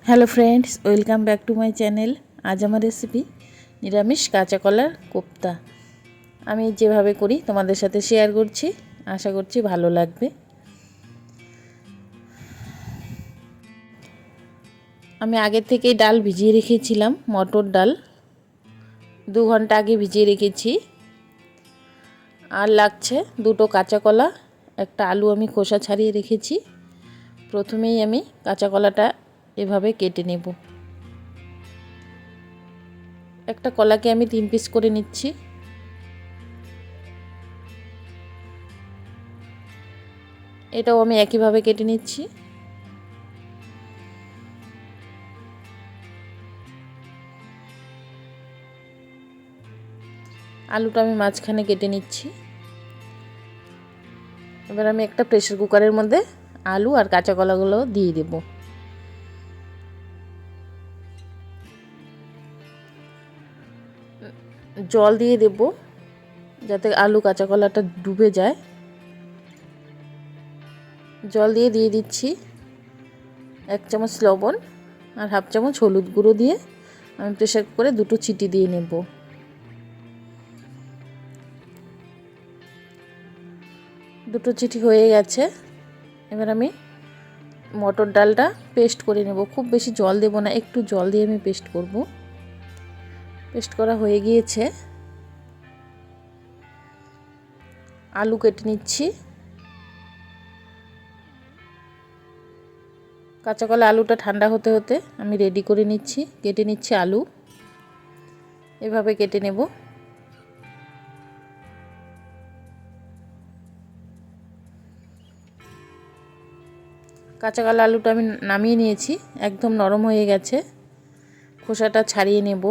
Hello friends, welcome back to my channel. আজ আমার recipe নিরামিষ কাঁচা কলার কোপ্তা। আমি যেভাবে করি তোমাদের সাথে শেয়ার করছি, আশা করছি ভালো লাগবে। আমি আগে থেকেই ডাল ভিজিয়ে রেখেছিলাম, মটর ডাল 2 ঘন্টা আগে ভিজিয়ে রেখেছি। আর লাগছে 2টো কাঁচা কলা, একটা আলু আমি খোসা ছাড়িয়ে রেখেছি। প্রথমেই আমি কাঁচা কলাটা এভাবে কেটে নেব। একটা কলাকে আমি 3 পিস করে নিচ্ছি। এটাও আমি একইভাবে কেটে নিচ্ছি। আলুটা আমি মাঝখানে কেটে নিচ্ছি। এবার আমি একটা প্রেসার কুকারের মধ্যে আলু আর কাঁচা কলাগুলো দিয়ে দেব। জল দিয়ে দেব যাতে আলু কাঁচা কলাটা ডুবে যায়। জল দিয়ে দিচ্ছি 1 চামচ লবণ আর 1/2 চামচ হলুদ গুঁড়ো দিয়ে আমি প্রেসার কুকারে 2টো সিটি দিয়ে নেব। দুটো সিটি হয়ে গেছে। এবার আমি মটর ডালটা পেস্ট করে নেব। খুব বেশি জল দেব না, একটু জল দিয়ে আমি পেস্ট করব। পেস্ট করা হয়ে গিয়েছে। আলু কেটে নিচ্ছি। কাঁচা কলা আলুটা ঠান্ডা হতে হতে আমি রেডি করে নিচ্ছি। কেটে নিচ্ছি আলু, এভাবে কেটে নেব। কাঁচা কলা আলুটা আমি নামিয়ে নিয়েছি, একদম নরম হয়ে গেছে। খোসাটা ছাড়িয়ে নেব।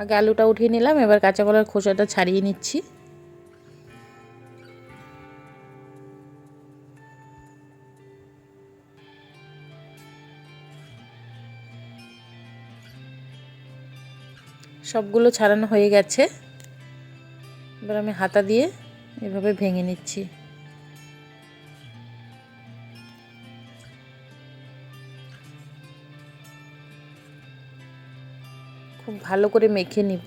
আগে আলুটা উঠিয়ে নিলাম, এবার কাঁচা কলার খোসাটা ছাড়িয়ে নিচ্ছি। সবগুলো ছাড়ানো হয়ে গেছে। এবার আমি হাতা দিয়ে এভাবে ভেঙে নিচ্ছি। খুব ভালো করে মেখে নিব।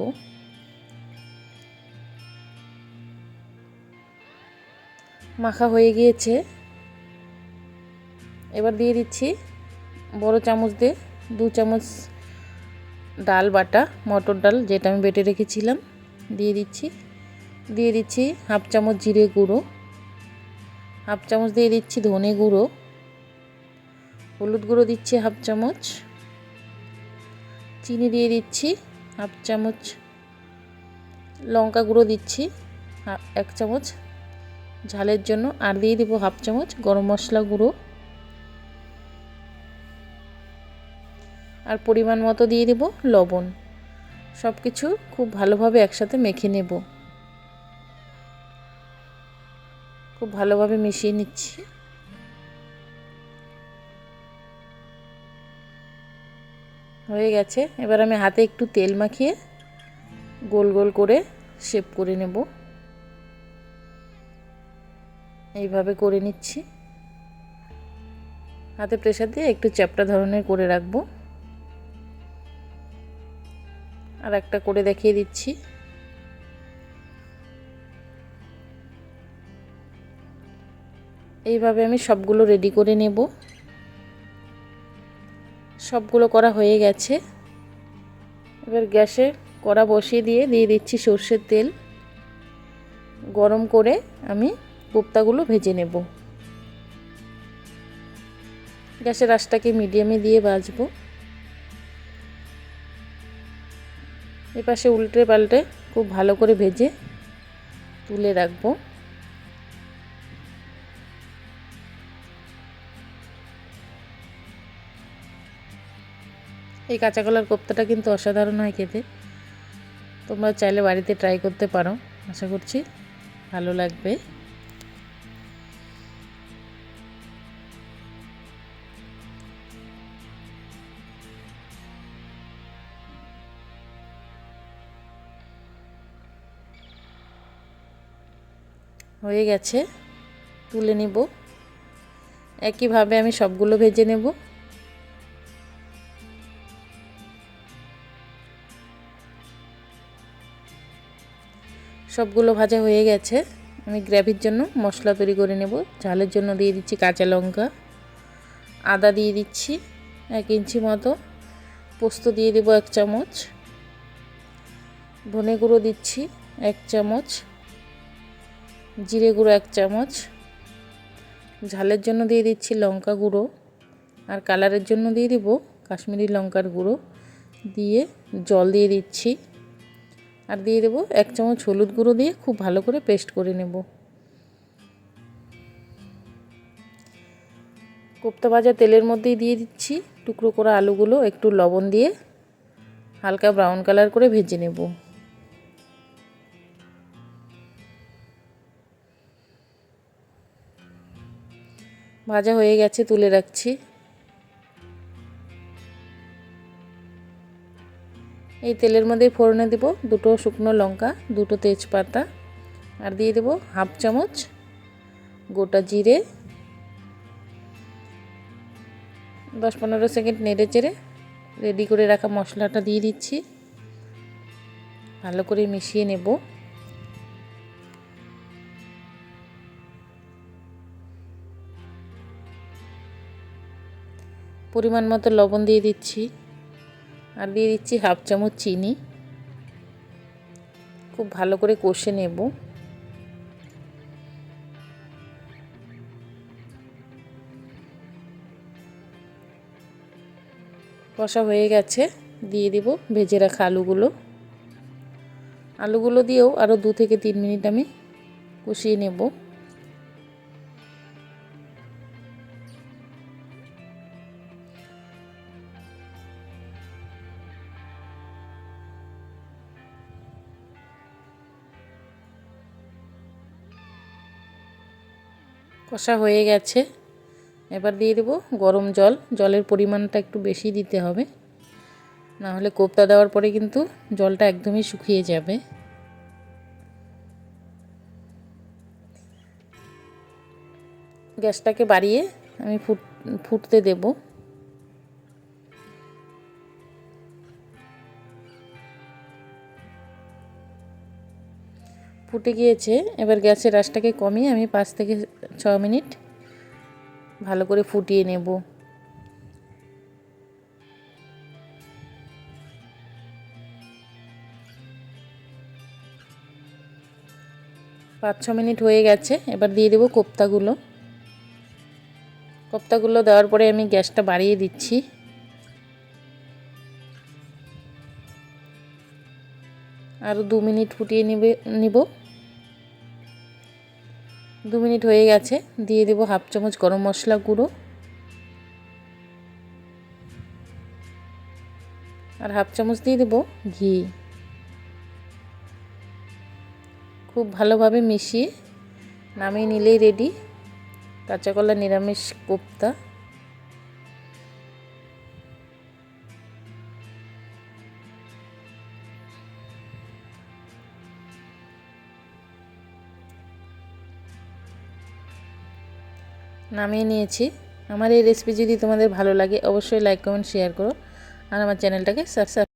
মাখা হয়ে গিয়েছে। এবার দিয়ে দিচ্ছি বড় চামচ দিয়ে 2 চামচ ডাল বাটা, মটর ডাল যেটা আমি বেটে রেখেছিলাম দিয়ে দিচ্ছি। 1/2 চামচ জিরে গুঁড়ো, 1/2 চামচ দিয়ে দিচ্ছি ধনে গুঁড়ো, হলুদ গুঁড়ো দিচ্ছি 1/2 চামচ, চিনি দিয়ে দিচ্ছি 1/2 চামচ, লঙ্কা গুঁড়ো দিচ্ছি 1 চামচ ঝালের জন্য, আর দিয়ে দেবো 1/2 চামচ গরম মশলা গুঁড়ো, আর পরিমাণ মতো দিয়ে দেব লবণ। সব কিছু খুব ভালোভাবে একসাথে মেখে নেব। খুব ভালোভাবে মিশিয়ে নিচ্ছি। হয়ে গেছে। এবার আমি হাতে একটু তেল মাখিয়ে গোল গোল করে শেপ করে নেব। এইভাবে করে নিচ্ছি। হাতে প্রেসার দিয়ে একটু চ্যাপ্টা ধরনের করে রাখবো। আর একটা করে দেখিয়ে দিচ্ছি। এইভাবে আমি সবগুলো রেডি করে নেব। সবগুলো করা হয়ে গেছে। এবার গ্যাসে কড়া বসিয়ে দিয়ে দিচ্ছি সর্ষের তেল। গরম করে আমি কোপ্তাগুলো ভেজে নেব। গ্যাসের আঁচটাকে মিডিয়ামে দিয়ে ভাজবো। এপাশে উল্টে পাল্টে খুব ভালো করে ভেজে তুলে রাখবো। এই কাঁচা কলার কোপ্তাটা কিন্তু অসাধারণ হয় খেতে। তোমরা চাইলে বাড়িতে ট্রাই করতে পারো, আশা করছি ভালো লাগবে। হয়ে গেছে, তুলে নিব। একইভাবে আমি সবগুলো ভেজে নেব। সবগুলো ভাজা হয়ে গেছে। আমি গ্রেভির জন্য মশলা তৈরি করে নেব। ঝালের জন্য দিয়ে দিচ্ছি কাঁচা লঙ্কা, আদা দিয়ে দিচ্ছি 1 ইঞ্চি মতো, পোস্ত দিয়ে দেব 1 চামচ, ধনে গুঁড়ো দিচ্ছি 1 চামচ, জিরে গুঁড়ো 1 চামচ, ঝালের জন্য দিয়ে দিচ্ছি লঙ্কা গুঁড়ো, আর কালারের জন্য দিয়ে দেব কাশ্মীরি লঙ্কার গুঁড়ো, দিয়ে জল দিয়ে দিচ্ছি, আর দিয়ে দেব 1 চামচ হলুদ গুঁড়ো দিয়ে খুব ভালো করে পেস্ট করে নেব। কোপ্তা ভাজা তেলের মধ্যেই দিয়ে দিচ্ছি টুকরো করা আলুগুলো, একটু লবণ দিয়ে হালকা ব্রাউন কালার করে ভেজে নেব। ভাজা হয়ে গেছে, তুলে রাখছি। এই তেলের মধ্যে ফোড়নে দেব 2টো শুকনো লঙ্কা, 2টো তেজপাতা, আর দিয়ে দেব 1/2 চামচ গোটা জিরে। 10-15 সেকেন্ড নেড়ে চেড়ে রেডি করে রাখা মশলাটা দিয়ে দিচ্ছি, ভালো করে মিশিয়ে নেব। পরিমাণ মতো লবণ দিয়ে দিচ্ছি, আর দিয়ে দিচ্ছি 1/2 চামচ চিনি। খুব ভালো করে কষে নেব। কষা হয়ে গেছে, দিয়ে দেব ভেজে রাখা আলুগুলো দিয়েও আরও 2 থেকে 3 মিনিট আমি কষিয়ে নেব। কষা হয়ে গেছে, এবার দিয়ে দেব গরম জল। জলের পরিমাণটা একটু বেশি দিতে হবে, না হলে কোপ্তা দেওয়ার পরে কিন্তু জলটা একদমই শুকিয়ে যাবে। গ্যাসটাকে বাড়িয়ে আমি ফুটতে দেব। ফুটে গিয়েছে, এবার গ্যাসের আঁচটাকে কমিয়ে আমি 5 থেকে 6 মিনিট ভালো করে ফুটিয়ে নেব। 5-6 মিনিট হয়ে গেছে, এবার দিয়ে দেব কোপ্তাগুলো দেওয়ার পরে আমি গ্যাসটা বাড়িয়ে দিচ্ছি। আরও 2 মিনিট ফুটিয়ে নিব। 2 মিনিট হয়ে গেছে, দিয়ে দেব 1/2 চামচ গরম মশলা গুঁড়ো, আর 1/2 চামচ দিয়ে দেব ঘি। খুব ভালোভাবে মিশিয়ে নামিয়ে নিলেই রেডি কাঁচা কলা নিরামিষ কোপ্তা। নামিয়ে নিয়েছি। আমার এই রেসিপি যদি তোমাদের ভালো লাগে অবশ্যই লাইক কমেন্ট শেয়ার করো, আর আমার চ্যানেলটাকে সাবস্ক্রাইব